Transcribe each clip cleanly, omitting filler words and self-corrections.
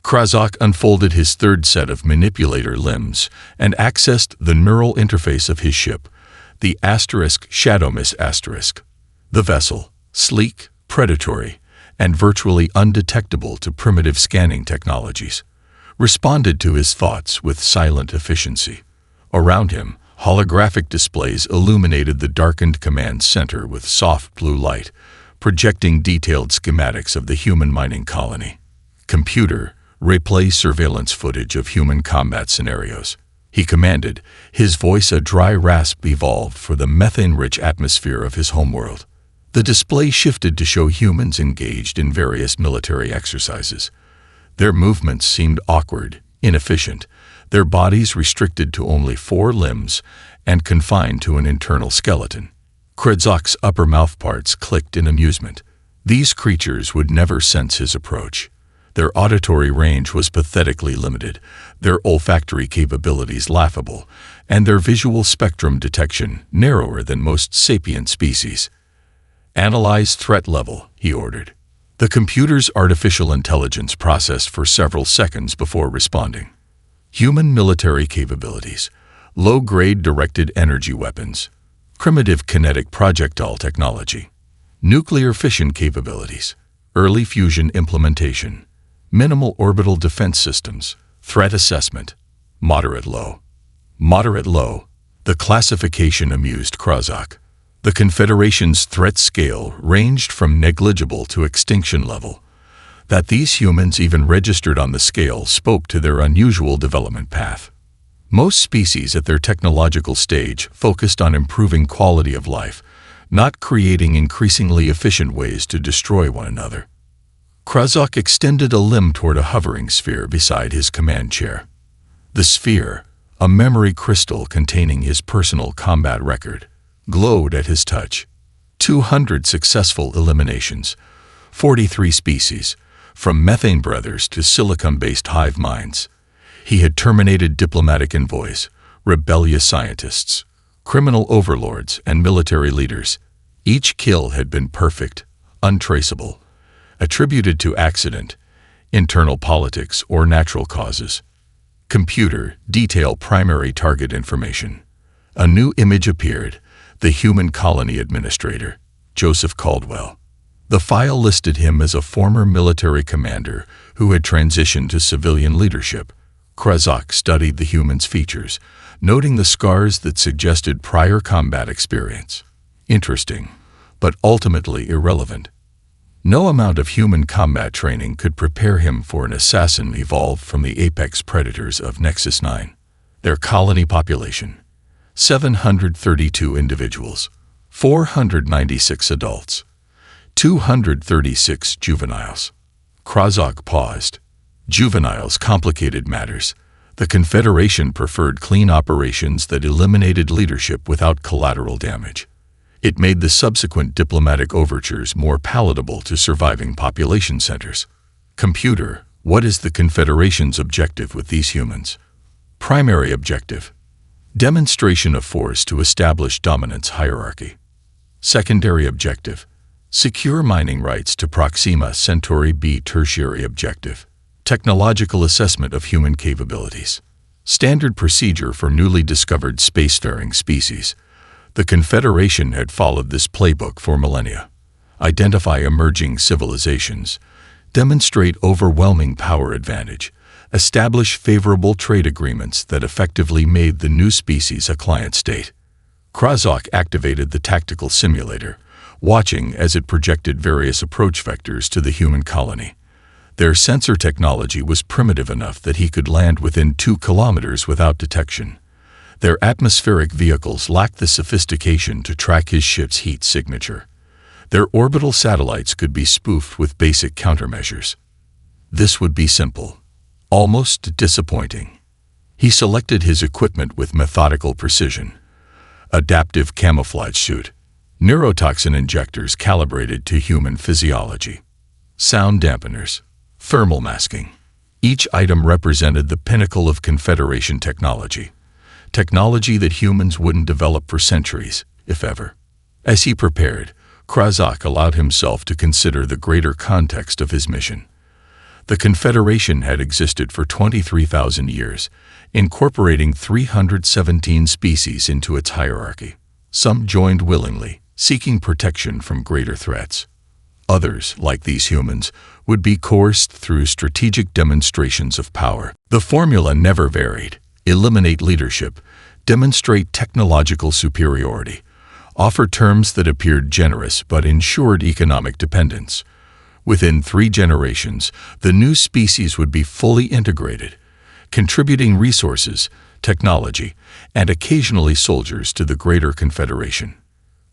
Krasok unfolded his third set of manipulator limbs and accessed the neural interface of his ship, the *Shadowmiss*. The vessel, sleek, predatory, and virtually undetectable to primitive scanning technologies, responded to his thoughts with silent efficiency. Around him, holographic displays illuminated the darkened command center with soft blue light, projecting detailed schematics of the human mining colony. "Computer, replay surveillance footage of human combat scenarios," he commanded, his voice a dry rasp evolved for the methane-rich atmosphere of his homeworld. The display shifted to show humans engaged in various military exercises. Their movements seemed awkward, inefficient, their bodies restricted to only 4 limbs and confined to an internal skeleton. Krasok's upper mouthparts clicked in amusement. These creatures would never sense his approach. Their auditory range was pathetically limited, their olfactory capabilities laughable, and their visual spectrum detection narrower than most sapient species. "Analyze threat level," he ordered. The computer's artificial intelligence processed for several seconds before responding. Human military capabilities, low-grade directed energy weapons, primitive kinetic projectile technology, nuclear fission capabilities, early fusion implementation, minimal orbital defense systems, threat assessment, moderate-low. Moderate-low, the classification amused Krasok. The Confederation's threat scale ranged from negligible to extinction level. That these humans even registered on the scale spoke to their unusual development path. Most species at their technological stage focused on improving quality of life, not creating increasingly efficient ways to destroy one another. Krasok extended a limb toward a hovering sphere beside his command chair. The sphere, a memory crystal containing his personal combat record, glowed at his touch. 200 successful eliminations, 43 species, from methane breathers to silicon-based hive minds. He had terminated diplomatic envoys, rebellious scientists, criminal overlords, and military leaders. Each kill had been perfect, untraceable, attributed to accident, internal politics, or natural causes. Computer, detail primary target information. A new image appeared, the human colony administrator, Joseph Caldwell. The file listed him as a former military commander who had transitioned to civilian leadership. Krasok studied the human's features, noting the scars that suggested prior combat experience. Interesting, but ultimately irrelevant. No amount of human combat training could prepare him for an assassin evolved from the apex predators of Nexus 9. Their colony population: 732 individuals, 496 adults, 236 juveniles. Krasok paused. Juveniles complicated matters. The Confederation preferred clean operations that eliminated leadership without collateral damage. It made the subsequent diplomatic overtures more palatable to surviving population centers. Computer, what is the Confederation's objective with these humans? Primary objective: demonstration of force to establish dominance hierarchy. Secondary objective: secure mining rights to Proxima Centauri B. Tertiary objective: technological assessment of human capabilities. Standard procedure for newly discovered spacefaring species. The Confederation had followed this playbook for millennia. Identify emerging civilizations, demonstrate overwhelming power advantage, establish favorable trade agreements that effectively made the new species a client state. Krasok activated the tactical simulator, watching as it projected various approach vectors to the human colony. Their sensor technology was primitive enough that he could land within 2 kilometers without detection. Their atmospheric vehicles lacked the sophistication to track his ship's heat signature. Their orbital satellites could be spoofed with basic countermeasures. This would be simple, almost disappointing. He selected his equipment with methodical precision. Adaptive camouflage suit, neurotoxin injectors calibrated to human physiology, sound dampeners, thermal masking. Each item represented the pinnacle of Confederation technology. Technology that humans wouldn't develop for centuries, if ever. As he prepared, Krasok allowed himself to consider the greater context of his mission. The Confederation had existed for 23,000 years, incorporating 317 species into its hierarchy. Some joined willingly, seeking protection from greater threats. Others, like these humans, would be coerced through strategic demonstrations of power. The formula never varied: eliminate leadership, demonstrate technological superiority, offer terms that appeared generous but ensured economic dependence. Within 3 generations, the new species would be fully integrated, contributing resources, technology, and occasionally soldiers to the greater Confederation.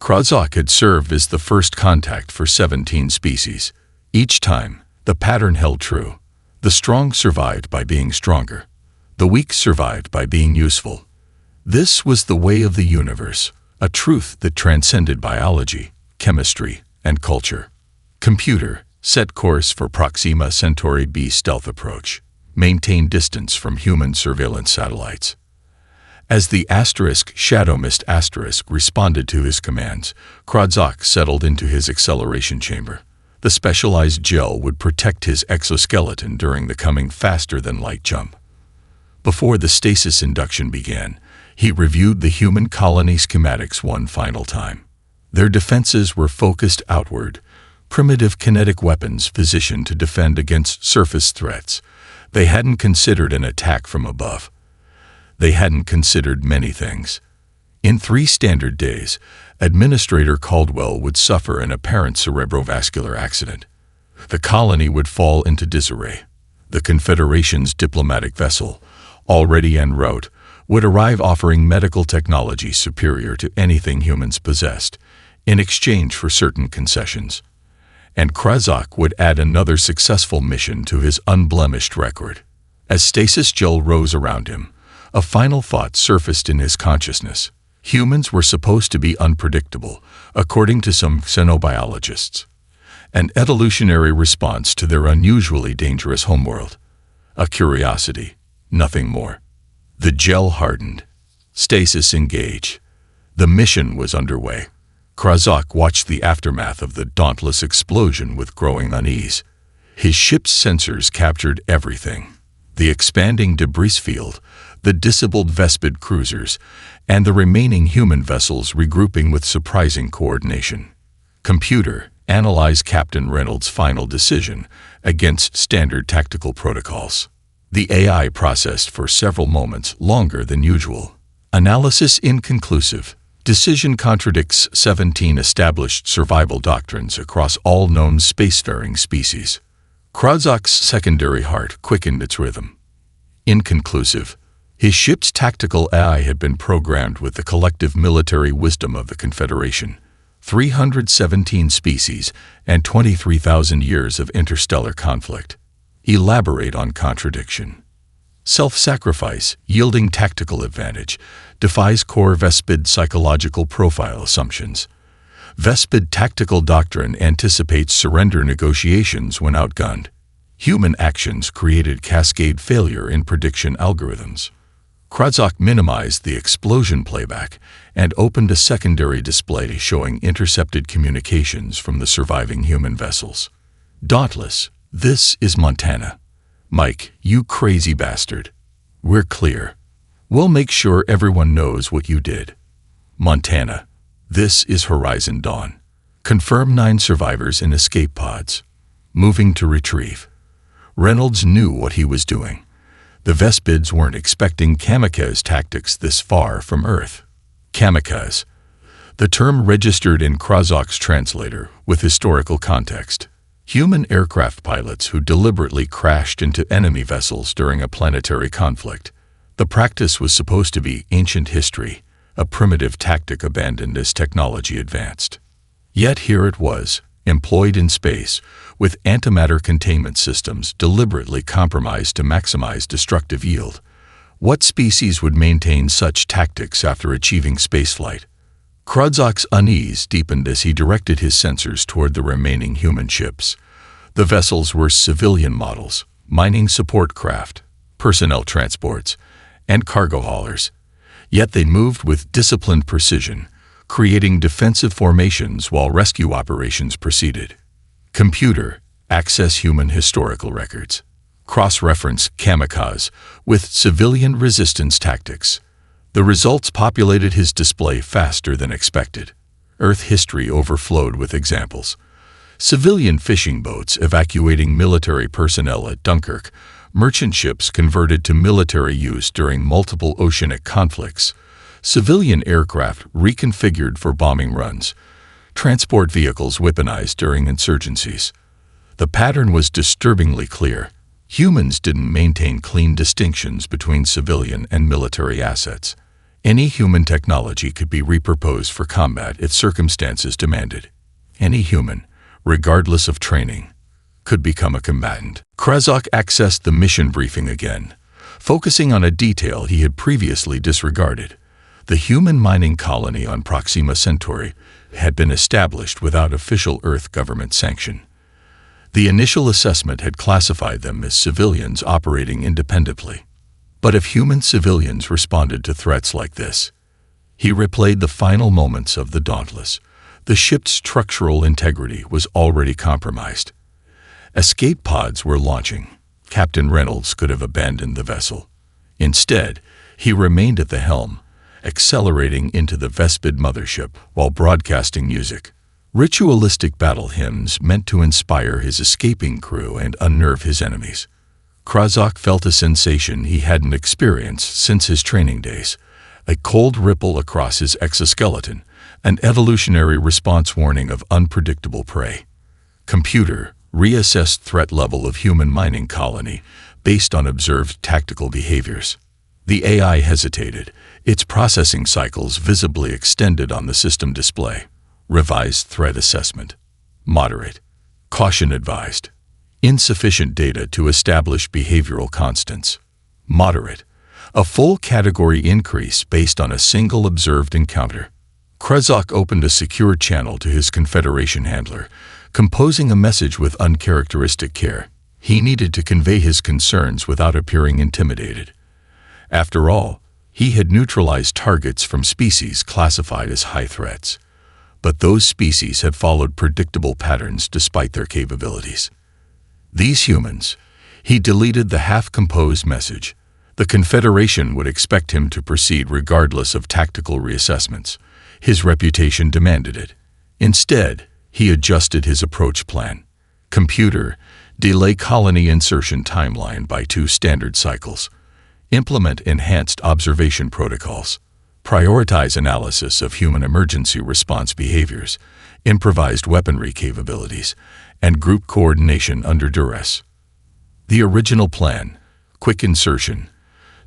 Krozak had served as the first contact for 17 species. Each time, the pattern held true. The strong survived by being stronger. The weak survived by being useful. This was the way of the universe, a truth that transcended biology, chemistry, and culture. Computer, set course for Proxima Centauri B stealth approach. Maintain distance from human surveillance satellites. As the Shadow Mist responded to his commands, Krozak settled into his acceleration chamber. The specialized gel would protect his exoskeleton during the coming faster-than-light jump. Before the stasis induction began, he reviewed the human colony schematics one final time. Their defenses were focused outward, primitive kinetic weapons positioned to defend against surface threats. They hadn't considered an attack from above. They hadn't considered many things. In 3 standard days, Administrator Caldwell would suffer an apparent cerebrovascular accident. The colony would fall into disarray. The Confederation's diplomatic vessel, already en route, would arrive offering medical technology superior to anything humans possessed, in exchange for certain concessions. And Krozak would add another successful mission to his unblemished record. As stasis gel rose around him, a final thought surfaced in his consciousness. Humans were supposed to be unpredictable, according to some xenobiologists. An evolutionary response to their unusually dangerous homeworld. A curiosity, nothing more. The gel hardened. Stasis engaged. The mission was underway. Krozak watched the aftermath of the dauntless explosion with growing unease. His ship's sensors captured everything: the expanding debris field, the disabled Vespid cruisers, and the remaining human vessels regrouping with surprising coordination. Computer, analyze Captain Reynolds' final decision against standard tactical protocols. The AI processed for several moments longer than usual. Analysis inconclusive. Decision contradicts 17 established survival doctrines across all known spacefaring species. Krozak's secondary heart quickened its rhythm. Inconclusive. His ship's tactical AI had been programmed with the collective military wisdom of the Confederation. 317 species and 23,000 years of interstellar conflict. Elaborate on contradiction. Self-sacrifice, yielding tactical advantage, defies core Vespid psychological profile assumptions. Vespid tactical doctrine anticipates surrender negotiations when outgunned. Human actions created cascade failure in prediction algorithms. Krozak minimized the explosion playback and opened a secondary display showing intercepted communications from the surviving human vessels. Dauntless, this is Montana. Mike, you crazy bastard. We're clear. We'll make sure everyone knows what you did. Montana, this is Horizon Dawn. Confirm 9 survivors in escape pods. Moving to retrieve. Reynolds knew what he was doing. The Vespids weren't expecting kamikaze tactics this far from Earth. Kamikaze. The term registered in Krozak's translator with historical context. Human aircraft pilots who deliberately crashed into enemy vessels during a planetary conflict. The practice was supposed to be ancient history, a primitive tactic abandoned as technology advanced. Yet here it was, employed in space, with antimatter containment systems deliberately compromised to maximize destructive yield. What species would maintain such tactics after achieving spaceflight? Krozak's unease deepened as he directed his sensors toward the remaining human ships. The vessels were civilian models, mining support craft, personnel transports, and cargo haulers. Yet they moved with disciplined precision, creating defensive formations while rescue operations proceeded. Computer, access human historical records, cross-reference kamikaze with civilian resistance tactics. The results populated his display faster than expected. Earth history overflowed with examples. Civilian fishing boats evacuating military personnel at Dunkirk, merchant ships converted to military use during multiple oceanic conflicts, civilian aircraft reconfigured for bombing runs, transport vehicles weaponized during insurgencies. The pattern was disturbingly clear. Humans didn't maintain clean distinctions between civilian and military assets. Any human technology could be repurposed for combat if circumstances demanded. Any human, regardless of training, could become a combatant. Krazak accessed the mission briefing again, focusing on a detail he had previously disregarded. The human mining colony on Proxima Centauri had been established without official Earth government sanction. The initial assessment had classified them as civilians operating independently. But if human civilians responded to threats like this, he replayed the final moments of the Dauntless. The ship's structural integrity was already compromised. Escape pods were launching. Captain Reynolds could have abandoned the vessel. Instead, he remained at the helm, accelerating into the Vespid mothership while broadcasting music. Ritualistic battle hymns meant to inspire his escaping crew and unnerve his enemies. Krazak felt a sensation he hadn't experienced since his training days, a cold ripple across his exoskeleton, an evolutionary response warning of unpredictable prey. Computer, reassessed threat level of human mining colony based on observed tactical behaviors. The AI hesitated, its processing cycles visibly extended on the system display. Revised threat assessment. Moderate. Caution advised. Insufficient data to establish behavioral constants. Moderate. A full category increase based on a single observed encounter. Krazak opened a secure channel to his Confederation handler, composing a message with uncharacteristic care. He needed to convey his concerns without appearing intimidated. After all, he had neutralized targets from species classified as high threats. But those species had followed predictable patterns despite their capabilities. These humans, he deleted the half-composed message. The Confederation would expect him to proceed regardless of tactical reassessments. His reputation demanded it. Instead, he adjusted his approach plan. Computer, delay colony insertion timeline by 2 standard cycles. Implement enhanced observation protocols. Prioritize analysis of human emergency response behaviors, improvised weaponry capabilities, and group coordination under duress. The original plan, quick insertion,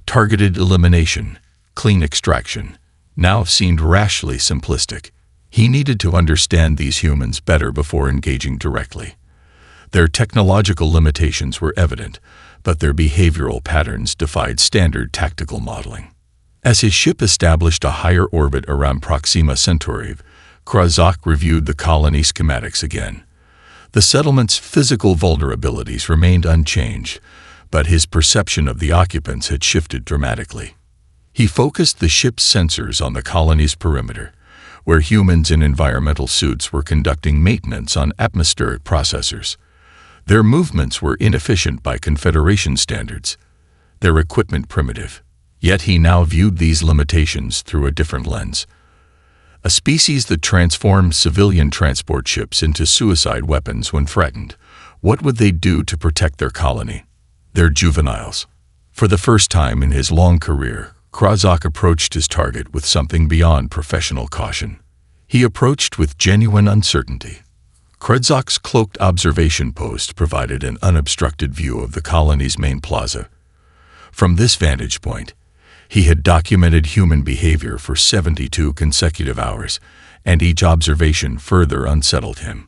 targeted elimination, clean extraction, now seemed rashly simplistic. He needed to understand these humans better before engaging directly. Their technological limitations were evident, but their behavioral patterns defied standard tactical modeling. As his ship established a higher orbit around Proxima Centauri, Krazak reviewed the colony schematics again. The settlement's physical vulnerabilities remained unchanged, but his perception of the occupants had shifted dramatically. He focused the ship's sensors on the colony's perimeter, where humans in environmental suits were conducting maintenance on atmospheric processors. Their movements were inefficient by Confederation standards, their equipment primitive. Yet he now viewed these limitations through a different lens. A species that transformed civilian transport ships into suicide weapons when threatened. What would they do to protect their colony? They're juveniles. For the first time in his long career, Krazak approached his target with something beyond professional caution. He approached with genuine uncertainty. Krazak's cloaked observation post provided an unobstructed view of the colony's main plaza. From this vantage point, he had documented human behavior for 72 consecutive hours, and each observation further unsettled him.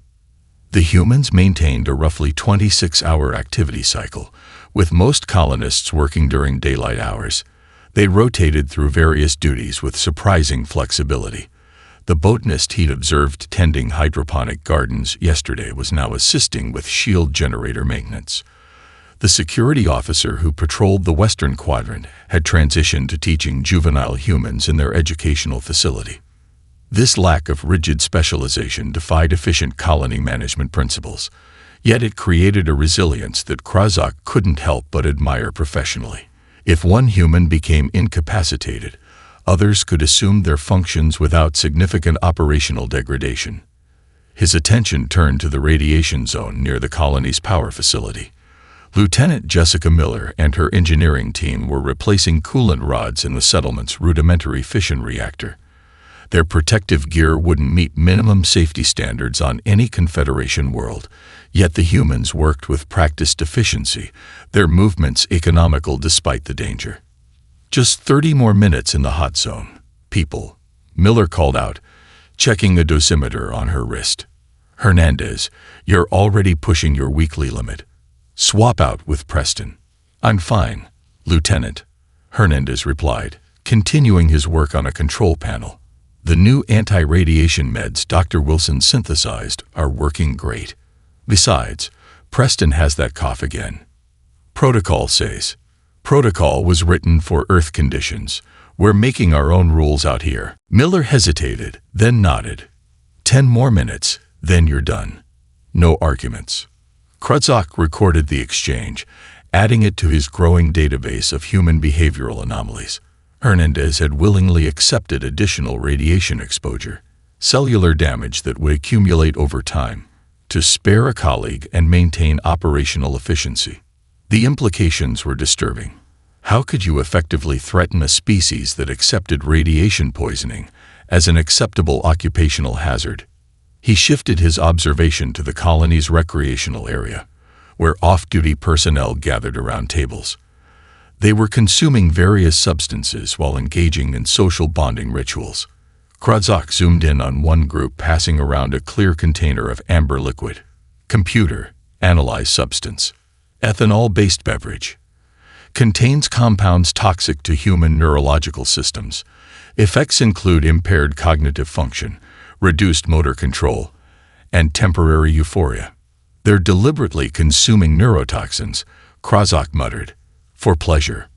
The humans maintained a roughly 26-hour activity cycle, with most colonists working during daylight hours. They rotated through various duties with surprising flexibility. The botanist he'd observed tending hydroponic gardens yesterday was now assisting with shield generator maintenance. The security officer who patrolled the Western Quadrant had transitioned to teaching juvenile humans in their educational facility. This lack of rigid specialization defied efficient colony management principles. Yet it created a resilience that Krozak couldn't help but admire professionally. If one human became incapacitated, others could assume their functions without significant operational degradation. His attention turned to the radiation zone near the colony's power facility. Lieutenant Jessica Miller and her engineering team were replacing coolant rods in the settlement's rudimentary fission reactor. Their protective gear wouldn't meet minimum safety standards on any Confederation world, yet the humans worked with practiced efficiency, their movements economical despite the danger. "Just 30 more minutes in the hot zone, people," Miller called out, checking a dosimeter on her wrist. "Hernandez, you're already pushing your weekly limit. Swap out with Preston." "I'm fine, Lieutenant," Hernandez replied, continuing his work on a control panel. "The new anti-radiation meds Dr. Wilson synthesized are working great. Besides, Preston has that cough again. Protocol says." "Protocol was written for Earth conditions. We're making our own rules out here." Miller hesitated, then nodded. 10 more minutes, then you're done. No arguments." Krozak recorded the exchange, adding it to his growing database of human behavioral anomalies. Hernandez had willingly accepted additional radiation exposure, cellular damage that would accumulate over time, to spare a colleague and maintain operational efficiency. The implications were disturbing. How could you effectively threaten a species that accepted radiation poisoning as an acceptable occupational hazard? He shifted his observation to the colony's recreational area, where off-duty personnel gathered around tables. They were consuming various substances while engaging in social bonding rituals. Krozak zoomed in on one group passing around a clear container of amber liquid. "Computer, analyze substance. Ethanol-based beverage. Contains compounds toxic to human neurological systems. Effects include impaired cognitive function, reduced motor control, and temporary euphoria." "They're deliberately consuming neurotoxins," Krozak muttered, "for pleasure."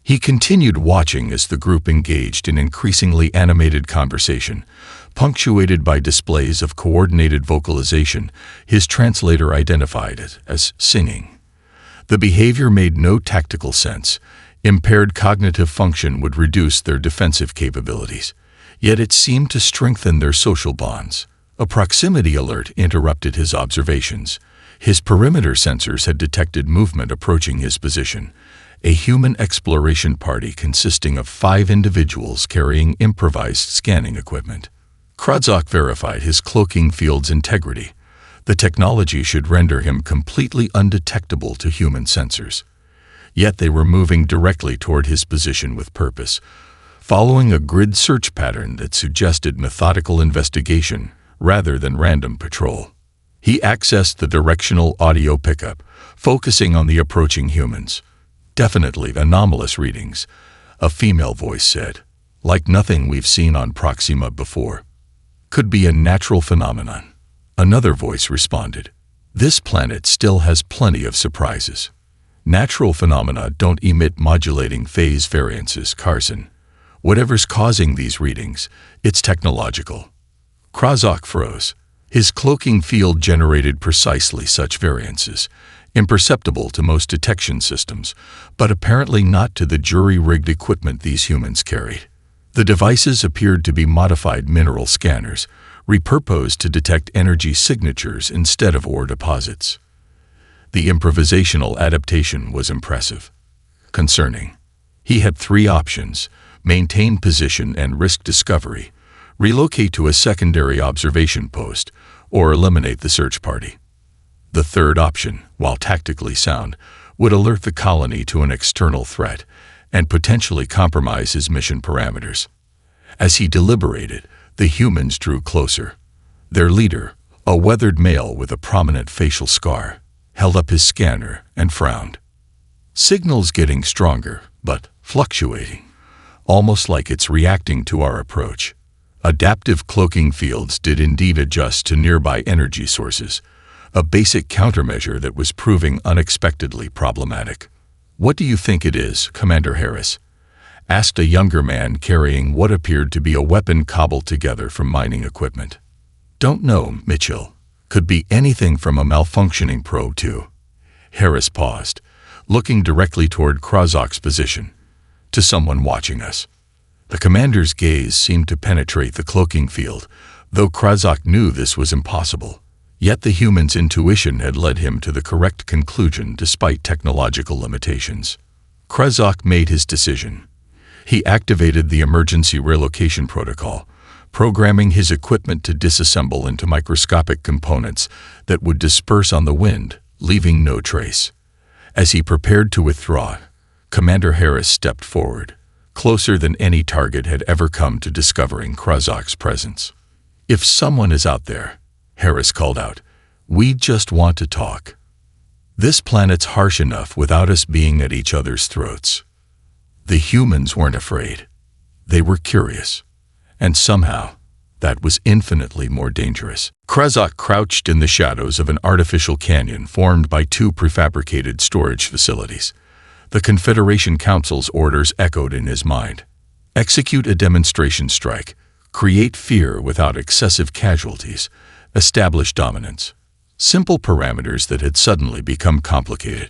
He continued watching as the group engaged in increasingly animated conversation, punctuated by displays of coordinated vocalization his translator identified as singing. The behavior made no tactical sense. Impaired cognitive function would reduce their defensive capabilities, yet it seemed to strengthen their social bonds. A proximity alert interrupted his observations. His perimeter sensors had detected movement approaching his position. A human exploration party consisting of 5 individuals carrying improvised scanning equipment. Krozak verified his cloaking field's integrity. The technology should render him completely undetectable to human sensors. Yet they were moving directly toward his position with purpose, following a grid search pattern that suggested methodical investigation rather than random patrol. He accessed the directional audio pickup, focusing on the approaching humans. "Definitely anomalous readings," a female voice said. "Like nothing we've seen on Proxima before. Could be a natural phenomenon." Another voice responded. "This planet still has plenty of surprises. Natural phenomena don't emit modulating phase variances, Carson. Whatever's causing these readings, it's technological." Krozak froze. His cloaking field generated precisely such variances, imperceptible to most detection systems, but apparently not to the jury-rigged equipment these humans carried. The devices appeared to be modified mineral scanners, repurposed to detect energy signatures instead of ore deposits. The improvisational adaptation was impressive. Concerning. He had 3 options: maintain position and risk discovery, relocate to a secondary observation post, or eliminate the search party. The third option, while tactically sound, would alert the colony to an external threat and potentially compromise his mission parameters. As he deliberated, the humans drew closer. Their leader, a weathered male with a prominent facial scar, held up his scanner and frowned. "Signal's getting stronger, but fluctuating, almost like it's reacting to our approach." Adaptive cloaking fields did indeed adjust to nearby energy sources, a basic countermeasure that was proving unexpectedly problematic. "What do you think it is, Commander Harris?" asked a younger man carrying what appeared to be a weapon cobbled together from mining equipment. "Don't know, Mitchell," Could be anything from a malfunctioning probe to... Harris paused, looking directly toward Krazak's position, to someone watching us. The commander's gaze seemed to penetrate the cloaking field, though Krazak knew this was impossible. Yet the human's intuition had led him to the correct conclusion despite technological limitations. Krazak made his decision. He activated the emergency relocation protocol, programming his equipment to disassemble into microscopic components that would disperse on the wind, leaving no trace. As he prepared to withdraw, Commander Harris stepped forward, closer than any target had ever come to discovering Krazak's presence. "If someone is out there," Harris called out, "we just want to talk. This planet's harsh enough without us being at each other's throats." The humans weren't afraid. They were curious. And somehow, that was infinitely more dangerous. Krazak crouched in the shadows of an artificial canyon formed by two prefabricated storage facilities. The Confederation Council's orders echoed in his mind. Execute a demonstration strike, create fear without excessive casualties, establish dominance. Simple parameters that had suddenly become complicated.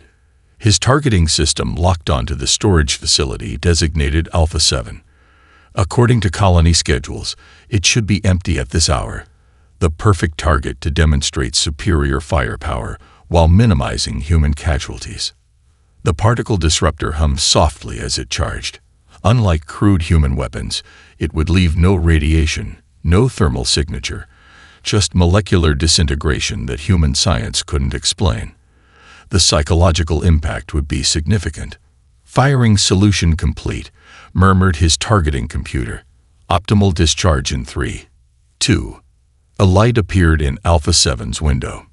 His targeting system locked onto the storage facility designated Alpha 7. According to colony schedules, it should be empty at this hour, the perfect target to demonstrate superior firepower while minimizing human casualties. The particle disruptor hummed softly as it charged. Unlike crude human weapons, it would leave no radiation, no thermal signature, just molecular disintegration that human science couldn't explain. The psychological impact would be significant. "Firing solution complete," murmured his targeting computer. "Optimal discharge in 3, 2. A light appeared in Alpha 7's window.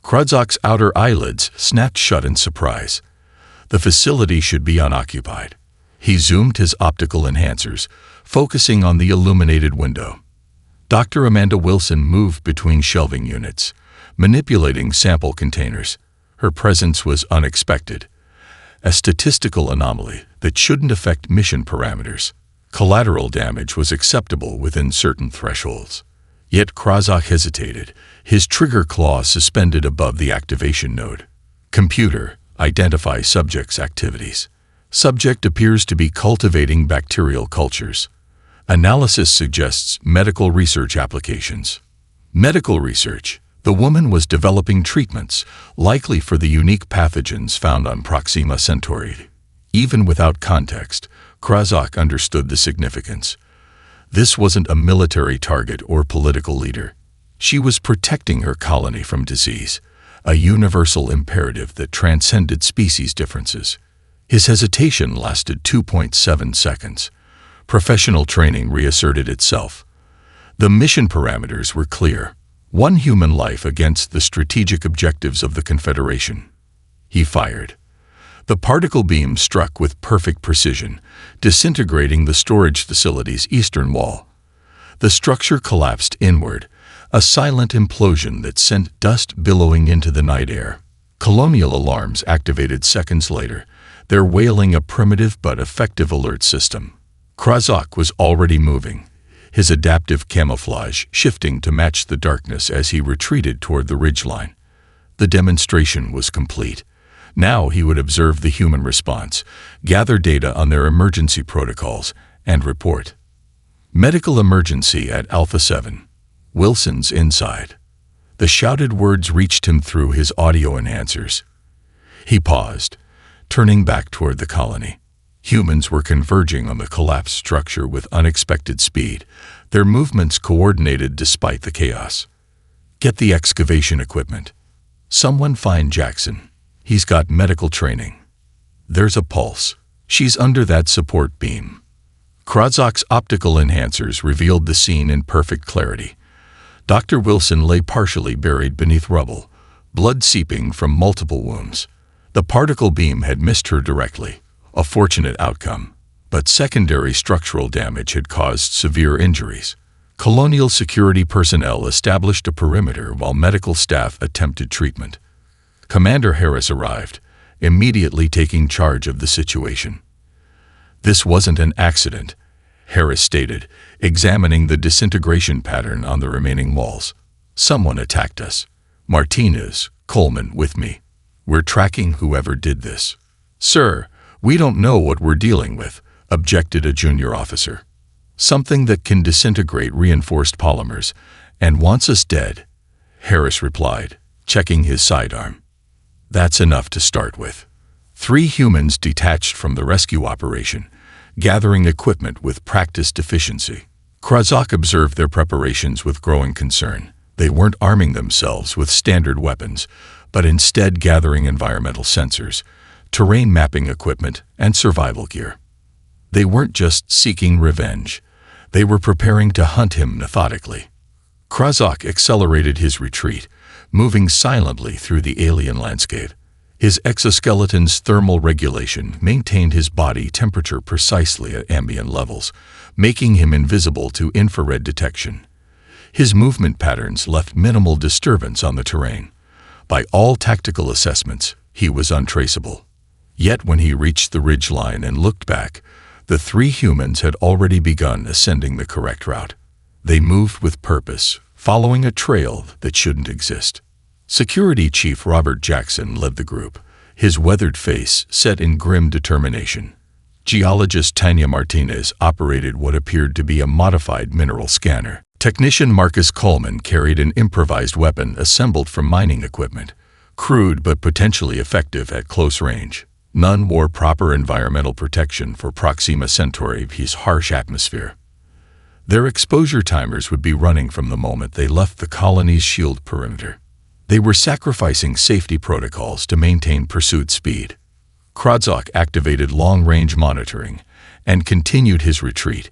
Krazak's outer eyelids snapped shut in surprise. The facility should be unoccupied. He zoomed his optical enhancers, focusing on the illuminated window. Dr. Amanda Wilson moved between shelving units, manipulating sample containers. Her presence was unexpected. A statistical anomaly that shouldn't affect mission parameters. Collateral damage was acceptable within certain thresholds. Yet Krazak hesitated, his trigger claw suspended above the activation node. "Computer, identify subject's activities. Subject appears to be cultivating bacterial cultures. Analysis suggests medical research applications." Medical research. The woman was developing treatments, likely for the unique pathogens found on Proxima Centauri. Even without context, Krazak understood the significance. This wasn't a military target or political leader. She was protecting her colony from disease, a universal imperative that transcended species differences. His hesitation lasted 2.7 seconds. Professional training reasserted itself. The mission parameters were clear. One human life against the strategic objectives of the Confederation. He fired. The particle beam struck with perfect precision, disintegrating the storage facility's eastern wall. The structure collapsed inward, a silent implosion that sent dust billowing into the night air. Colonial alarms activated seconds later, their wailing a primitive but effective alert system. Krazak was already moving, his adaptive camouflage shifting to match the darkness as he retreated toward the ridgeline. The demonstration was complete. Now he would observe the human response, gather data on their emergency protocols, and report. Medical emergency at Alpha 7. Wilson's inside. The shouted words reached him through his audio enhancers. He paused, turning back toward the colony. Humans were converging on the collapsed structure with unexpected speed, their movements coordinated despite the chaos. "Get the excavation equipment. Someone find Jackson. He's got medical training. There's a pulse. She's under that support beam." Krazak's optical enhancers revealed the scene in perfect clarity. Dr. Wilson lay partially buried beneath rubble, blood seeping from multiple wounds. The particle beam had missed her directly. A fortunate outcome, but secondary structural damage had caused severe injuries. Colonial security personnel established a perimeter while medical staff attempted treatment. Commander Harris arrived, immediately taking charge of the situation. "This wasn't an accident," Harris stated, examining the disintegration pattern on the remaining walls. "Someone attacked us. Martinez, Coleman, with me. We're tracking whoever did this. Sir, we don't know what we're dealing with, objected a junior officer. Something that can disintegrate reinforced polymers and wants us dead, Harris replied, checking his sidearm. That's enough to start with. 3 humans detached from the rescue operation, gathering equipment with practiced efficiency. Krazak observed their preparations with growing concern. They weren't arming themselves with standard weapons, but instead gathering environmental sensors, terrain mapping equipment, and survival gear. They weren't just seeking revenge. They were preparing to hunt him methodically. Krazak accelerated his retreat, moving silently through the alien landscape. His exoskeleton's thermal regulation maintained his body temperature precisely at ambient levels, making him invisible to infrared detection. His movement patterns left minimal disturbance on the terrain. By all tactical assessments, he was untraceable. Yet when he reached the ridgeline and looked back, the 3 humans had already begun ascending the correct route. They moved with purpose, following a trail that shouldn't exist. Security Chief Robert Jackson led the group, his weathered face set in grim determination. Geologist Tanya Martinez operated what appeared to be a modified mineral scanner. Technician Marcus Coleman carried an improvised weapon assembled from mining equipment, crude but potentially effective at close range. None wore proper environmental protection for Proxima Centauri's harsh atmosphere. Their exposure timers would be running from the moment they left the colony's shield perimeter. They were sacrificing safety protocols to maintain pursuit speed. Krazak activated long-range monitoring and continued his retreat,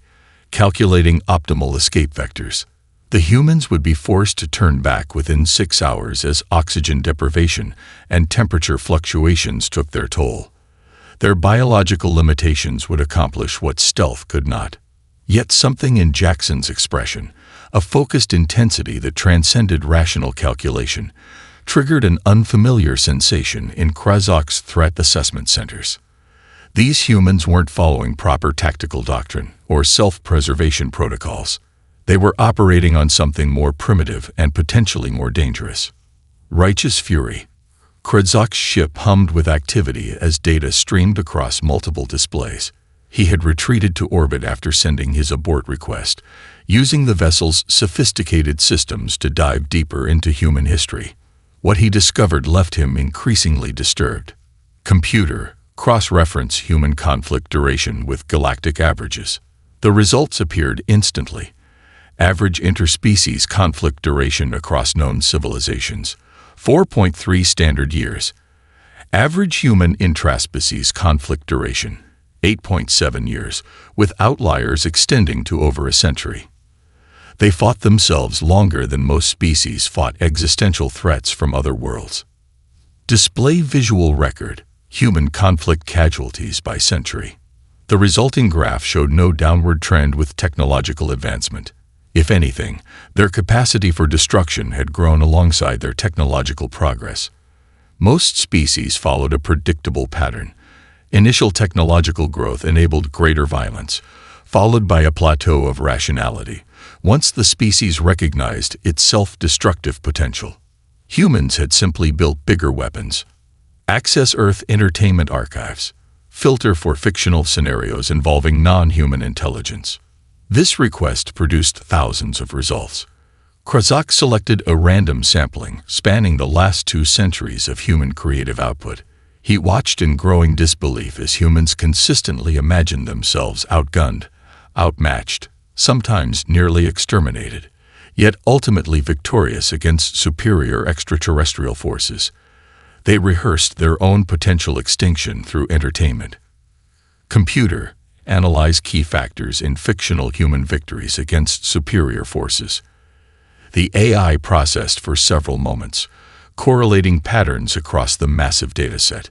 calculating optimal escape vectors. The humans would be forced to turn back within 6 hours as oxygen deprivation and temperature fluctuations took their toll. Their biological limitations would accomplish what stealth could not. Yet something in Jackson's expression, a focused intensity that transcended rational calculation, triggered an unfamiliar sensation in Krazak's threat assessment centers. These humans weren't following proper tactical doctrine or self-preservation protocols. They were operating on something more primitive and potentially more dangerous. Righteous fury. Krazak's ship hummed with activity as data streamed across multiple displays. He had retreated to orbit after sending his abort request, using the vessel's sophisticated systems to dive deeper into human history. What he discovered left him increasingly disturbed. Computer, cross-reference human conflict duration with galactic averages. The results appeared instantly. Average interspecies conflict duration across known civilizations, 4.3 standard years. Average human intraspecies conflict duration, 8.7 years, with outliers extending to over a century. They fought themselves longer than most species fought existential threats from other worlds. Display visual record, human conflict casualties by century. The resulting graph showed no downward trend with technological advancement. If anything, their capacity for destruction had grown alongside their technological progress. Most species followed a predictable pattern. Initial technological growth enabled greater violence, followed by a plateau of rationality, once the species recognized its self-destructive potential. Humans had simply built bigger weapons. Access Earth Entertainment Archives. Filter for fictional scenarios involving non-human intelligence. This request produced thousands of results. Krazak selected a random sampling spanning the last 2 centuries of human creative output. He watched in growing disbelief as humans consistently imagined themselves outgunned, outmatched, sometimes nearly exterminated, yet ultimately victorious against superior extraterrestrial forces. They rehearsed their own potential extinction through entertainment. Computer, analyze key factors in fictional human victories against superior forces. The AI processed for several moments, correlating patterns across the massive dataset.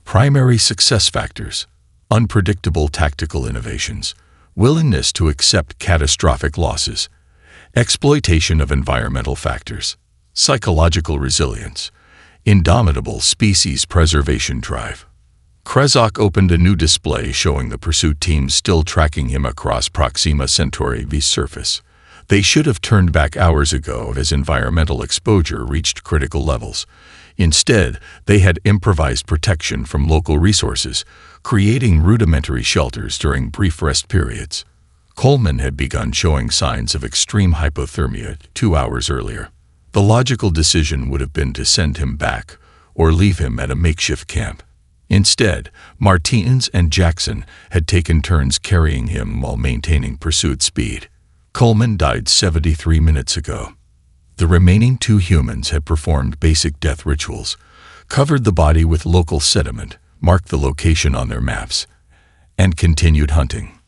Primary success factors: unpredictable tactical innovations, willingness to accept catastrophic losses, exploitation of environmental factors, psychological resilience, indomitable species preservation drive. Krazak opened a new display showing the pursuit team still tracking him across Proxima Centauri's surface. They should have turned back hours ago as environmental exposure reached critical levels. Instead, they had improvised protection from local resources, creating rudimentary shelters during brief rest periods. Coleman had begun showing signs of extreme hypothermia 2 hours earlier. The logical decision would have been to send him back or leave him at a makeshift camp. Instead, Martinez and Jackson had taken turns carrying him while maintaining pursuit speed. Coleman died 73 minutes ago. The remaining 2 humans had performed basic death rituals, covered the body with local sediment, marked the location on their maps, and continued hunting.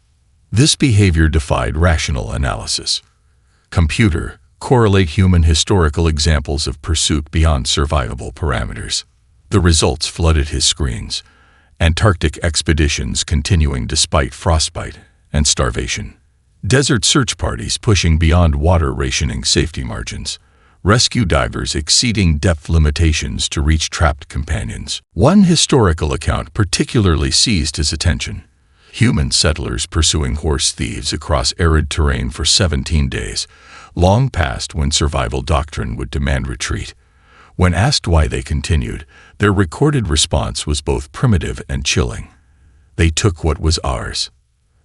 This behavior defied rational analysis. Computer, correlate human historical examples of pursuit beyond survivable parameters. The results flooded his screens. Antarctic expeditions continuing despite frostbite and starvation. Desert search parties pushing beyond water rationing safety margins. Rescue divers exceeding depth limitations to reach trapped companions. One historical account particularly seized his attention. Human settlers pursuing horse thieves across arid terrain for 17 days, long past when survival doctrine would demand retreat. When asked why they continued, their recorded response was both primitive and chilling. They took what was ours.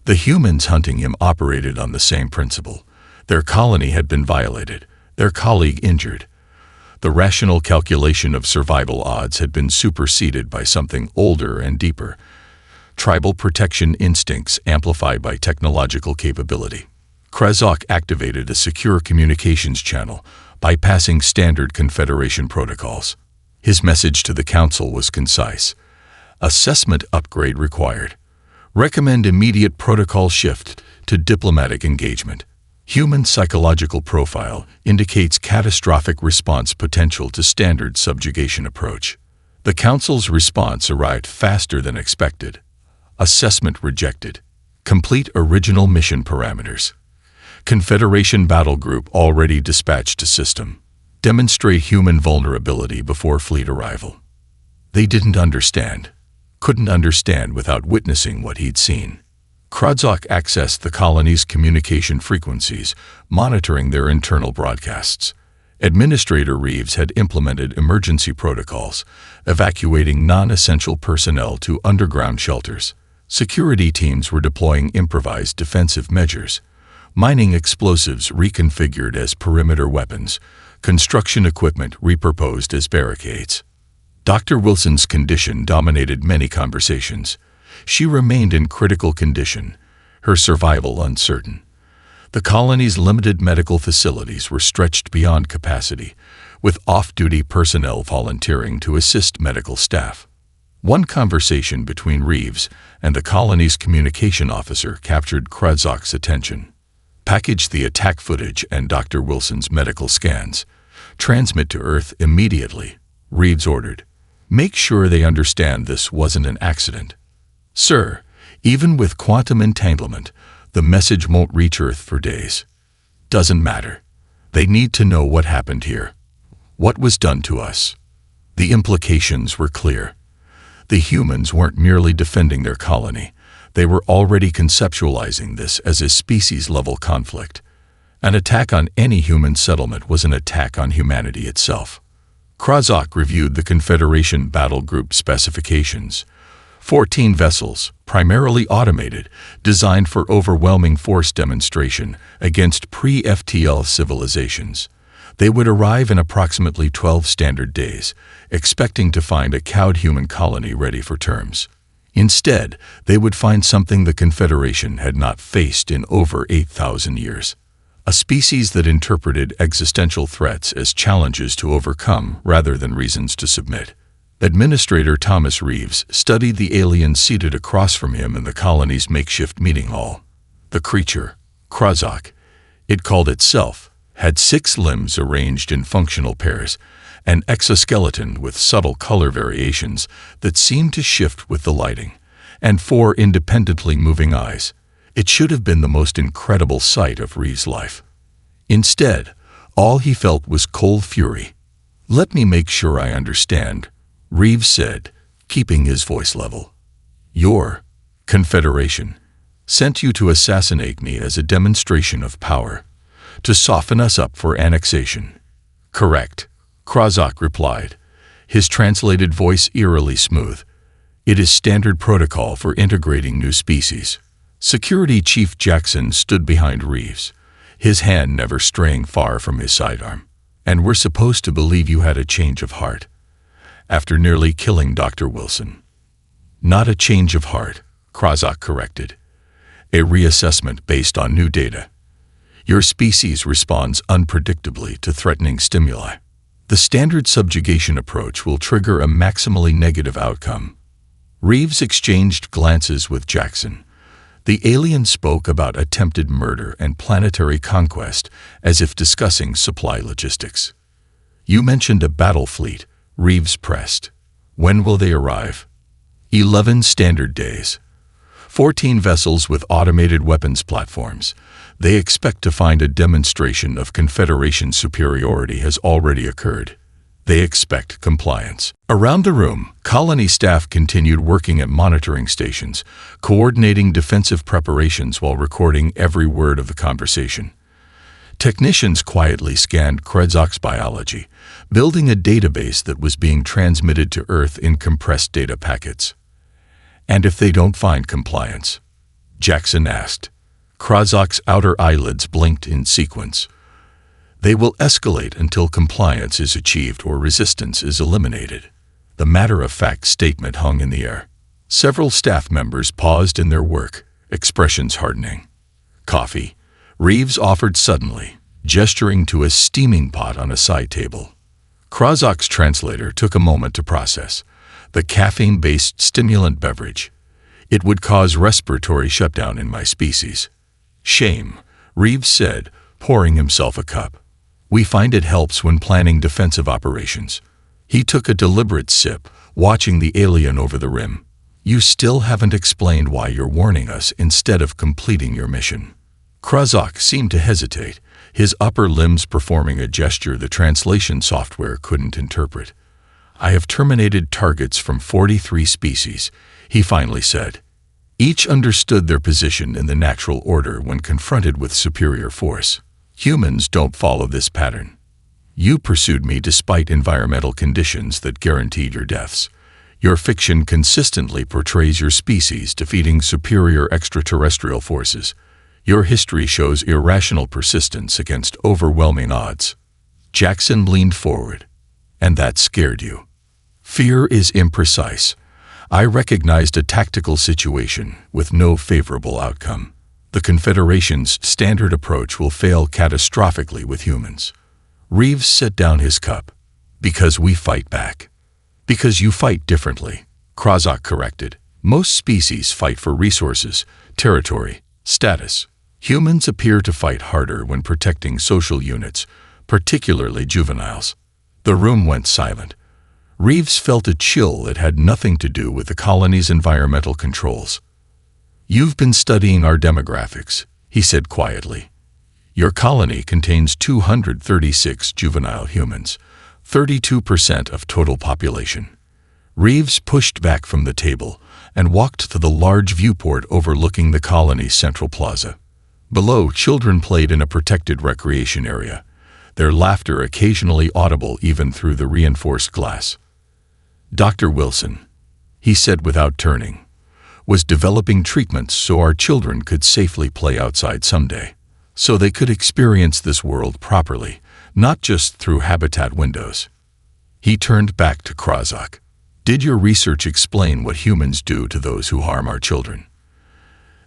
The humans hunting him operated on the same principle. Their colony had been violated, their colleague injured. The rational calculation of survival odds had been superseded by something older and deeper. Tribal protection instincts amplified by technological capability. Krezok activated a secure communications channel, bypassing standard Confederation protocols. His message to the Council was concise. Assessment upgrade required. Recommend immediate protocol shift to diplomatic engagement. Human psychological profile indicates catastrophic response potential to standard subjugation approach. The Council's response arrived faster than expected. Assessment rejected. Complete original mission parameters. Confederation battle group already dispatched to system. Demonstrate human vulnerability before fleet arrival. They didn't understand. Couldn't understand without witnessing what he'd seen. Krezok accessed the colony's communication frequencies, monitoring their internal broadcasts. Administrator Reeves had implemented emergency protocols, evacuating non-essential personnel to underground shelters. Security teams were deploying improvised defensive measures. Mining explosives reconfigured as perimeter weapons, construction equipment repurposed as barricades. Dr. Wilson's condition dominated many conversations. She remained in critical condition, her survival uncertain. The colony's limited medical facilities were stretched beyond capacity, with off-duty personnel volunteering to assist medical staff. One conversation between Reeves and the colony's communication officer captured Krezok's attention. Package the attack footage and Dr. Wilson's medical scans. Transmit to Earth immediately, Reeves ordered. Make sure they understand this wasn't an accident. Sir, even with quantum entanglement, the message won't reach Earth for days. Doesn't matter. They need to know what happened here. What was done to us. The implications were clear. The humans weren't merely defending their colony. They were already conceptualizing this as a species-level conflict. An attack on any human settlement was an attack on humanity itself. Krezok reviewed the Confederation battle group specifications. 14 vessels, primarily automated, designed for overwhelming force demonstration against pre-FTL civilizations. They would arrive in approximately 12 standard days, expecting to find a cowed human colony ready for terms. Instead, they would find something the Confederation had not faced in over 8,000 years. A species that interpreted existential threats as challenges to overcome rather than reasons to submit. Administrator Thomas Reeves studied the alien seated across from him in the colony's makeshift meeting hall. The creature, Krezok, it called itself, had 6 limbs arranged in functional pairs, an exoskeleton with subtle color variations that seemed to shift with the lighting, and 4 independently moving eyes. It should have been the most incredible sight of Reeves' life. Instead, all he felt was cold fury. Let me make sure I understand, Reeves said, keeping his voice level. Your Confederation sent you to assassinate me as a demonstration of power. to soften us up for annexation. Correct, Krozak replied, his translated voice eerily smooth. It is standard protocol for integrating new species. Security Chief Jackson stood behind Reeves, his hand never straying far from his sidearm. And we're supposed to believe you had a change of heart after nearly killing Dr. Wilson. Not a change of heart, Krozak corrected. A reassessment based on new data. Your species responds unpredictably to threatening stimuli. The standard subjugation approach will trigger a maximally negative outcome. Reeves exchanged glances with Jackson. The alien spoke about attempted murder and planetary conquest as if discussing supply logistics. You mentioned a battle fleet, Reeves pressed. When will they arrive? 11 standard days. 14 vessels with automated weapons platforms. They expect to find a demonstration of Confederation superiority has already occurred. They expect compliance. Around the room, colony staff continued working at monitoring stations, coordinating defensive preparations while recording every word of the conversation. Technicians quietly scanned Krozak's biology, building a database that was being transmitted to Earth in compressed data packets. And if they don't find compliance? Jackson asked. Krozak's outer eyelids blinked in sequence. They will escalate until compliance is achieved or resistance is eliminated. The matter-of-fact statement hung in the air. Several staff members paused in their work, expressions hardening. Coffee, Reeves offered suddenly, gesturing to a steaming pot on a side table. Krozak's translator took a moment to process. The caffeine-based stimulant beverage. It would cause respiratory shutdown in my species. Shame, Reeves said, pouring himself a cup. We find it helps when planning defensive operations. He took a deliberate sip, watching the alien over the rim. You still haven't explained why you're warning us instead of completing your mission. Krozak seemed to hesitate, his upper limbs performing a gesture the translation software couldn't interpret. I have terminated targets from 43 species, he finally said. Each understood their position in the natural order when confronted with superior force. Humans don't follow this pattern. You pursued me despite environmental conditions that guaranteed your deaths. Your fiction consistently portrays your species defeating superior extraterrestrial forces. Your history shows irrational persistence against overwhelming odds. Jackson leaned forward. And that scared you. Fear is imprecise. I recognized a tactical situation with no favorable outcome. The Confederation's standard approach will fail catastrophically with humans. Reeves set down his cup. Because we fight back. Because you fight differently, Krozak corrected. Most species fight for resources, territory, status. Humans appear to fight harder when protecting social units, particularly juveniles. The room went silent. Reeves felt a chill that had nothing to do with the colony's environmental controls. You've been studying our demographics, he said quietly. Your colony contains 236 juvenile humans, 32% of total population. Reeves pushed back from the table and walked to the large viewport overlooking the colony's central plaza. Below, children played in a protected recreation area, their laughter occasionally audible even through the reinforced glass. Dr. Wilson, he said without turning, was developing treatments so our children could safely play outside someday, so they could experience this world properly, not just through habitat windows. He turned back to Krozak. Did your research explain what humans do to those who harm our children?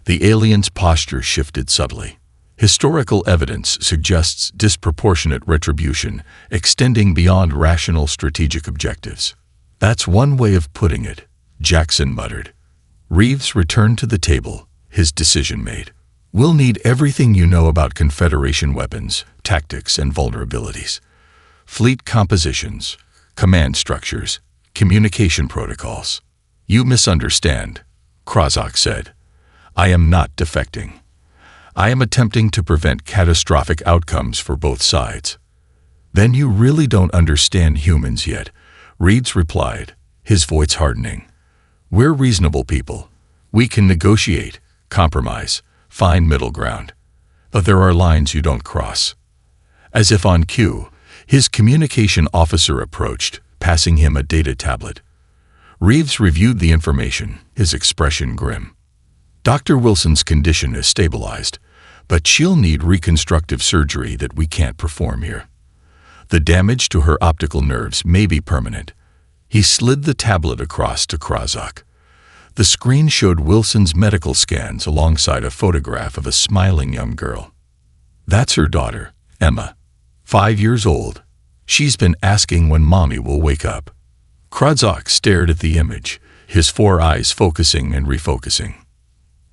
The alien's posture shifted subtly. Historical evidence suggests disproportionate retribution extending beyond rational strategic objectives. That's one way of putting it, Jackson muttered. Reeves returned to the table, his decision made. We'll need everything you know about Confederation weapons, tactics, and vulnerabilities. Fleet compositions, command structures, communication protocols. You misunderstand, Krozak said. I am not defecting. I am attempting to prevent catastrophic outcomes for both sides. Then you really don't understand humans yet, Reeves replied, his voice hardening. We're reasonable people. We can negotiate, compromise, find middle ground. But there are lines you don't cross. As if on cue, his communication officer approached, passing him a data tablet. Reeves reviewed the information, his expression grim. Dr. Wilson's condition is stabilized, but she'll need reconstructive surgery that we can't perform here. The damage to her optical nerves may be permanent. He slid the tablet across to Krazak. The screen showed Wilson's medical scans alongside a photograph of a smiling young girl. That's her daughter, Emma. 5 years old. She's been asking when Mommy will wake up. Krazak stared at the image, his 4 eyes focusing and refocusing.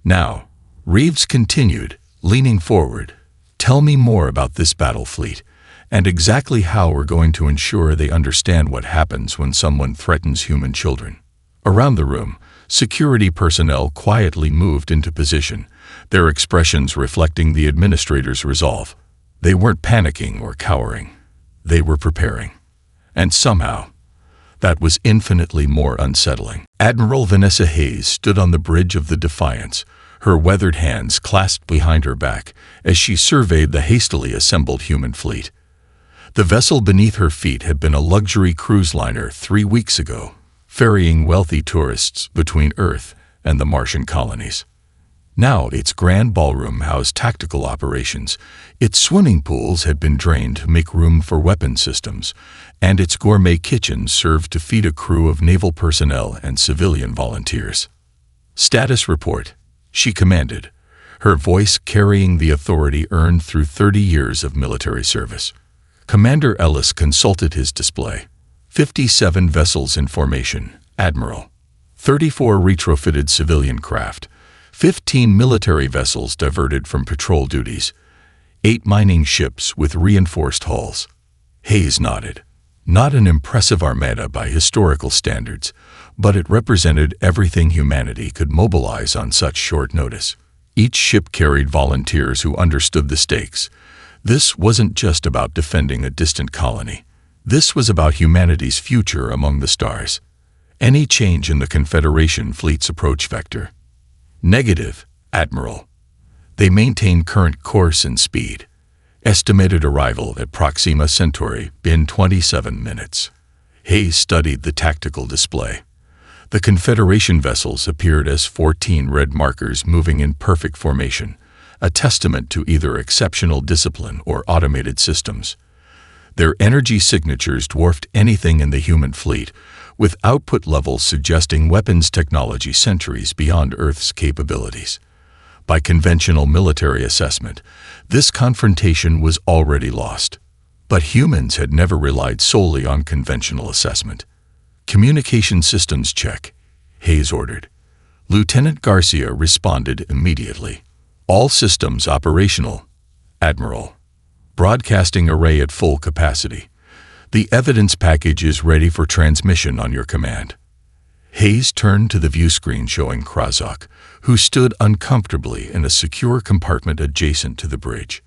Now, Reeves continued, leaning forward. Tell me more about this battle fleet, and exactly how we're going to ensure they understand what happens when someone threatens human children. Around the room, security personnel quietly moved into position, their expressions reflecting the administrator's resolve. They weren't panicking or cowering. They were preparing. And somehow, that was infinitely more unsettling. Admiral Vanessa Hayes stood on the bridge of the Defiance, her weathered hands clasped behind her back as she surveyed the hastily assembled human fleet. The vessel beneath her feet had been a luxury cruise liner 3 weeks ago, ferrying wealthy tourists between Earth and the Martian colonies. Now its grand ballroom housed tactical operations, its swimming pools had been drained to make room for weapon systems, and its gourmet kitchen served to feed a crew of naval personnel and civilian volunteers. Status report, she commanded, her voice carrying the authority earned through 30 years of military service. Commander Ellis consulted his display. 57 vessels in formation, Admiral. 34 retrofitted civilian craft. 15 military vessels diverted from patrol duties. 8 mining ships with reinforced hulls. Hayes nodded. Not an impressive armada by historical standards, but it represented everything humanity could mobilize on such short notice. Each ship carried volunteers who understood the stakes. This wasn't just about defending a distant colony. This was about humanity's future among the stars. Any change in the Confederation fleet's approach vector? Negative, Admiral. They maintain current course and speed. Estimated arrival at Proxima Centauri in 27 minutes. Hayes studied the tactical display. The Confederation vessels appeared as 14 red markers moving in perfect formation, a testament to either exceptional discipline or automated systems. Their energy signatures dwarfed anything in the human fleet, with output levels suggesting weapons technology centuries beyond Earth's capabilities. By conventional military assessment, this confrontation was already lost. But humans had never relied solely on conventional assessment. Communication systems check, Hayes ordered. Lieutenant Garcia responded immediately. All systems operational, Admiral. Broadcasting array at full capacity. The evidence package is ready for transmission on your command. Hayes turned to the view screen showing Krazak, who stood uncomfortably in a secure compartment adjacent to the bridge.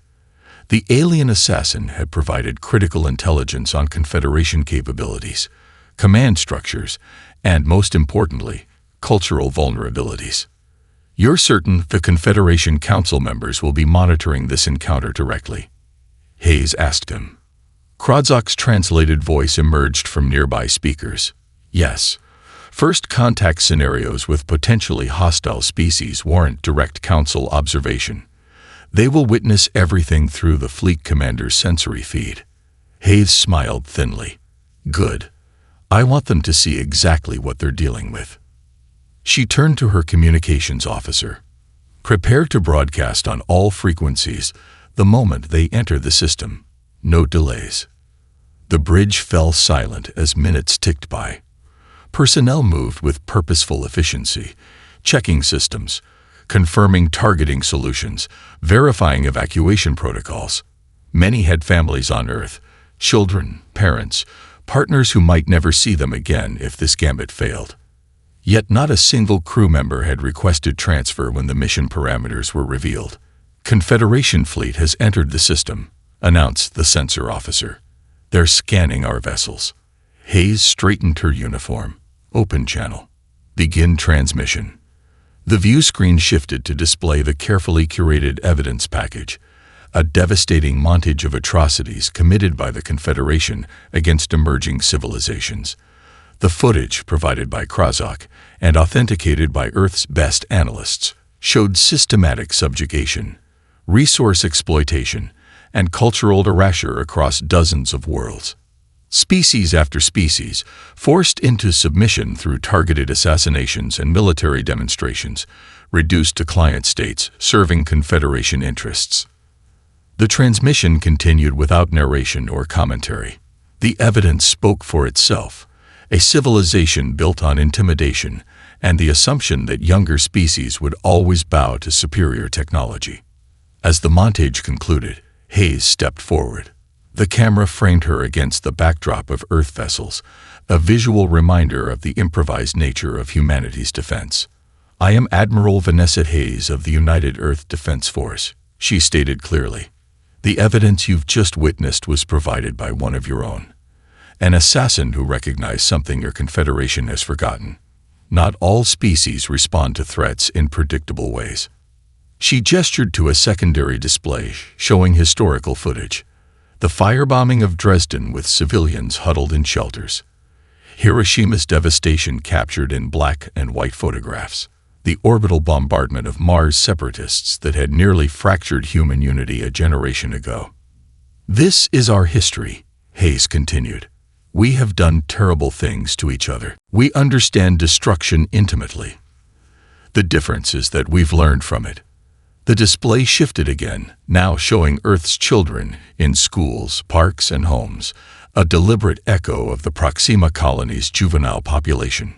The alien assassin had provided critical intelligence on Confederation capabilities, command structures, and, most importantly, cultural vulnerabilities. You're certain the Confederation Council members will be monitoring this encounter directly? Hayes asked him. Krazak's translated voice emerged from nearby speakers. Yes. First contact scenarios with potentially hostile species warrant direct Council observation. They will witness everything through the fleet commander's sensory feed. Hayes smiled thinly. Good. I want them to see exactly what they're dealing with. She turned to her communications officer. Prepare to broadcast on all frequencies the moment they enter the system. No delays. The bridge fell silent as minutes ticked by. Personnel moved with purposeful efficiency, checking systems, confirming targeting solutions, verifying evacuation protocols. Many had families on Earth, children, parents, partners who might never see them again if this gambit failed. Yet not a single crew member had requested transfer when the mission parameters were revealed. Confederation fleet has entered the system, announced the sensor officer. They're scanning our vessels. Hayes straightened her uniform. Open channel. Begin transmission. The view screen shifted to display the carefully curated evidence package. a devastating montage of atrocities committed by the Confederation against emerging civilizations. The footage, provided by Krozak and authenticated by Earth's best analysts, showed systematic subjugation, resource exploitation, and cultural erasure across dozens of worlds. Species after species, forced into submission through targeted assassinations and military demonstrations, reduced to client states serving Confederation interests. The transmission continued without narration or commentary. The evidence spoke for itself, a civilization built on intimidation and the assumption that younger species would always bow to superior technology. As the montage concluded, Hayes stepped forward. The camera framed her against the backdrop of Earth vessels, a visual reminder of the improvised nature of humanity's defense. "I am Admiral Vanessa Hayes of the United Earth Defense Force," she stated clearly. "The evidence you've just witnessed was provided by one of your own. An assassin who recognized something your Confederation has forgotten. Not all species respond to threats in predictable ways." She gestured to a secondary display showing historical footage. The firebombing of Dresden with civilians huddled in shelters. Hiroshima's devastation captured in black and white photographs. The orbital bombardment of Mars separatists that had nearly fractured human unity a generation ago. "This is our history," Hayes continued. "We have done terrible things to each other. We understand destruction intimately. The difference is that we've learned from it." The display shifted again, now showing Earth's children in schools, parks, and homes, a deliberate echo of the Proxima colony's juvenile population.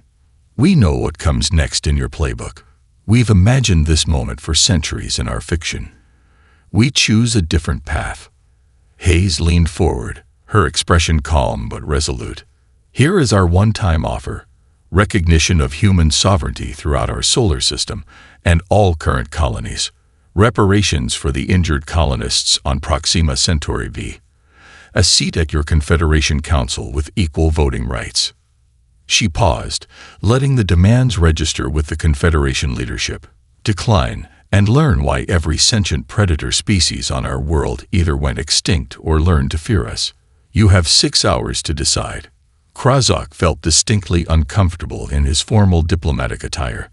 "We know what comes next in your playbook. We've imagined this moment for centuries in our fiction. We choose a different path." Hayes leaned forward, her expression calm but resolute. "Here is our one-time offer: recognition of human sovereignty throughout our solar system and all current colonies. Reparations for the injured colonists on Proxima Centauri V. A seat at your Confederation Council with equal voting rights." She paused, letting the demands register with the Confederation leadership. "Decline, and learn why every sentient predator species on our world either went extinct or learned to fear us. You have 6 hours to decide." Krozak felt distinctly uncomfortable in his formal diplomatic attire.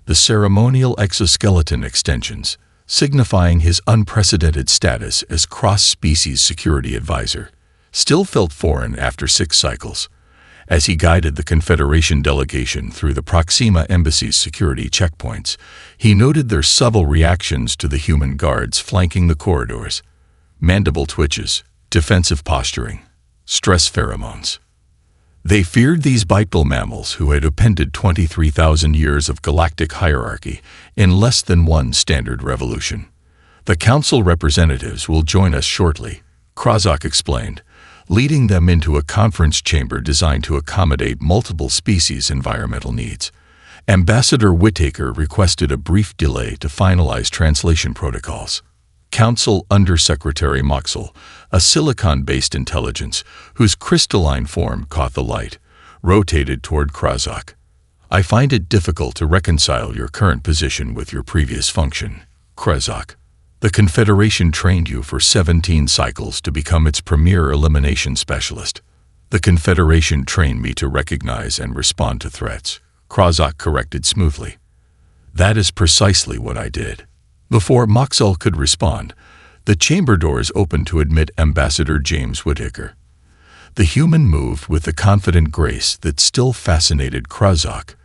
The ceremonial exoskeleton extensions, signifying his unprecedented status as cross-species security advisor, still felt foreign after 6 cycles. As he guided the Confederation delegation through the Proxima Embassy's security checkpoints, he noted their subtle reactions to the human guards flanking the corridors: mandible twitches, defensive posturing, stress pheromones. They feared these bipedal mammals who had appended 23,000 years of galactic hierarchy in less than one standard revolution. "The Council representatives will join us shortly," Krozak explained, leading them into a conference chamber designed to accommodate multiple species' environmental needs. Ambassador Whittaker requested a brief delay to finalize translation protocols. Council Undersecretary Moxel, a silicon-based intelligence whose crystalline form caught the light, rotated toward Krozak. "I find it difficult to reconcile your current position with your previous function, Krozak. The Confederation trained you for 17 cycles to become its premier elimination specialist." "The Confederation trained me to recognize and respond to threats," Krozak corrected smoothly. "That is precisely what I did." Before Moxel could respond, the chamber doors opened to admit Ambassador James Whittaker. The human moved with the confident grace that still fascinated Krozak,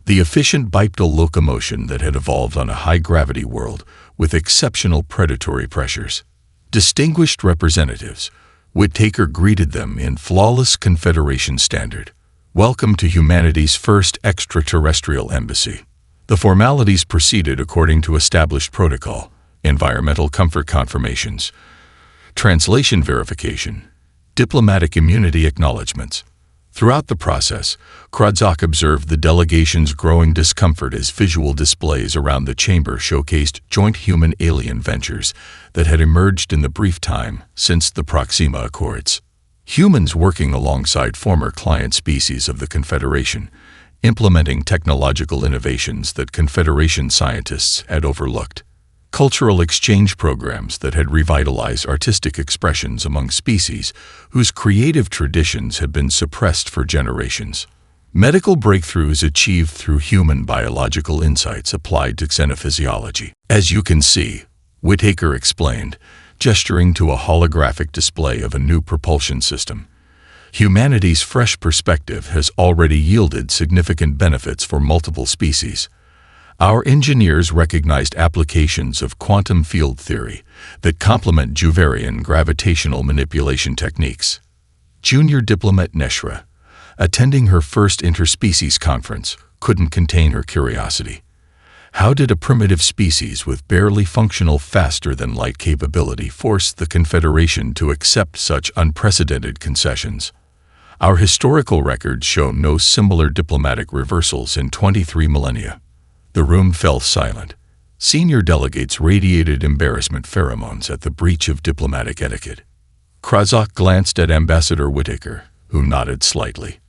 the efficient bipedal locomotion that had evolved on a high-gravity world with exceptional predatory pressures. Distinguished representatives, Whittaker greeted them in flawless Confederation standard. "Welcome to humanity's first extraterrestrial embassy." The formalities proceeded according to established protocol: environmental comfort confirmations, translation verification, diplomatic immunity acknowledgments. Throughout the process, Krozak observed the delegation's growing discomfort as visual displays around the chamber showcased joint human-alien ventures that had emerged in the brief time since the Proxima Accords. Humans working alongside former client species of the Confederation, implementing technological innovations that Confederation scientists had overlooked. cultural exchange programs that had revitalized artistic expressions among species whose creative traditions had been suppressed for generations. Medical breakthroughs achieved through human biological insights applied to xenophysiology. As you can see, Whittaker explained, gesturing to a holographic display of a new propulsion system. Humanity's fresh perspective has already yielded significant benefits for multiple species. Our engineers recognized applications of quantum field theory that complement Juverian gravitational manipulation techniques. Junior diplomat Neshra, attending her first interspecies conference, couldn't contain her curiosity. How did a primitive species with barely functional faster-than-light capability force the Confederation to accept such unprecedented concessions? Our historical records show no similar diplomatic reversals in 23 millennia. The room fell silent. Senior delegates radiated embarrassment pheromones at the breach of diplomatic etiquette. Krazak glanced at Ambassador Whittaker, who nodded slightly.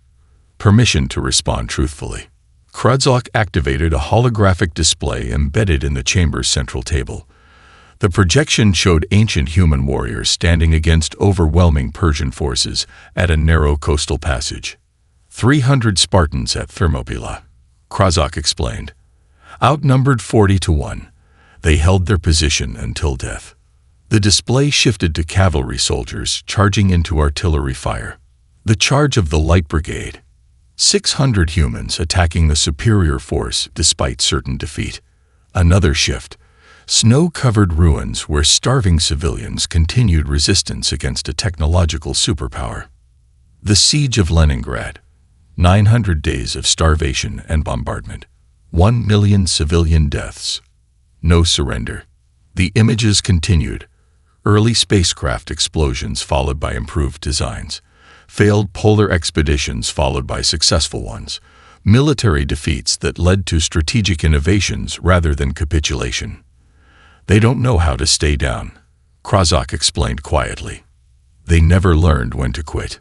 Permission to respond truthfully. Krazak activated a holographic display embedded in the chamber's central table. The projection showed ancient human warriors standing against overwhelming Persian forces at a narrow coastal passage. 300 Spartans at Thermopylae, Krazak explained. Outnumbered 40-1, they held their position until death. The display shifted to cavalry soldiers charging into artillery fire. The charge of the Light Brigade. 600 humans attacking the superior force despite certain defeat. Another shift. Snow-covered ruins where starving civilians continued resistance against a technological superpower. The Siege of Leningrad. 900 days of starvation and bombardment. 1 million civilian deaths. No surrender. The images continued. Early spacecraft explosions followed by improved designs. Failed polar expeditions followed by successful ones. Military defeats that led to strategic innovations rather than capitulation. They don't know how to stay down, Krazak explained quietly. They never learned when to quit.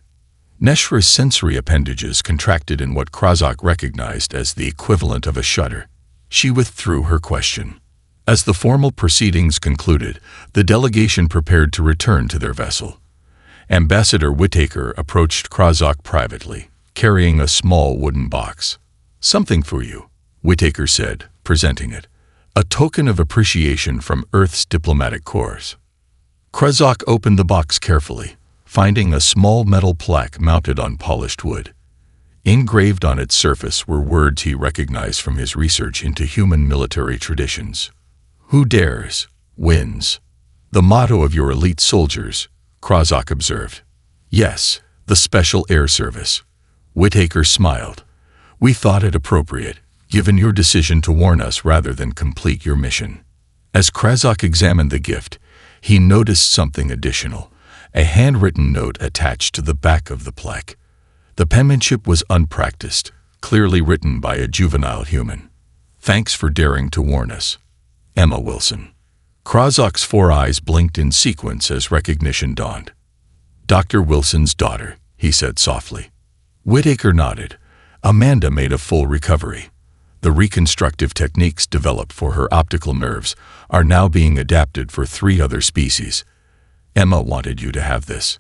Neshra's sensory appendages contracted in what Krazak recognized as the equivalent of a shudder. She withdrew her question. As the formal proceedings concluded, the delegation prepared to return to their vessel. Ambassador Whittaker approached Krazak privately, carrying a small wooden box. "Something for you," Whittaker said, presenting it. "A token of appreciation from Earth's diplomatic corps." Krazak opened the box carefully, finding a small metal plaque mounted on polished wood. Engraved on its surface were words he recognized from his research into human military traditions. "Who dares, wins." "The motto of your elite soldiers," Krazak observed. "Yes, the Special Air Service." Whittaker smiled. "We thought it appropriate, given your decision to warn us rather than complete your mission." As Krazak examined the gift, he noticed something additional, a handwritten note attached to the back of the plaque. The penmanship was unpracticed, clearly written by a juvenile human. "Thanks for daring to warn us. Emma Wilson." Krazak's 4 eyes blinked in sequence as recognition dawned. "Dr. Wilson's daughter," he said softly. Whittaker nodded. Amanda made a full recovery. The reconstructive techniques developed for her optical nerves are now being adapted for 3 other species. Emma wanted you to have this.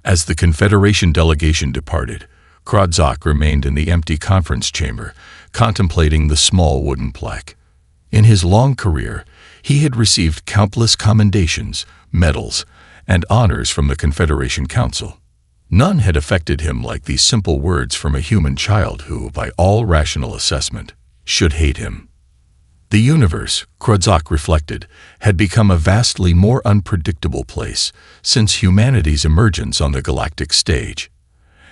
As the Confederation delegation departed, Krazak remained in the empty conference chamber, contemplating the small wooden plaque. In his long career, he had received countless commendations, medals, and honors from the Confederation Council. None had affected him like these simple words from a human child who, by all rational assessment, should hate him. The universe, Krazak reflected, had become a vastly more unpredictable place since humanity's emergence on the galactic stage.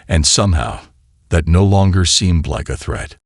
And somehow, that no longer seemed like a threat.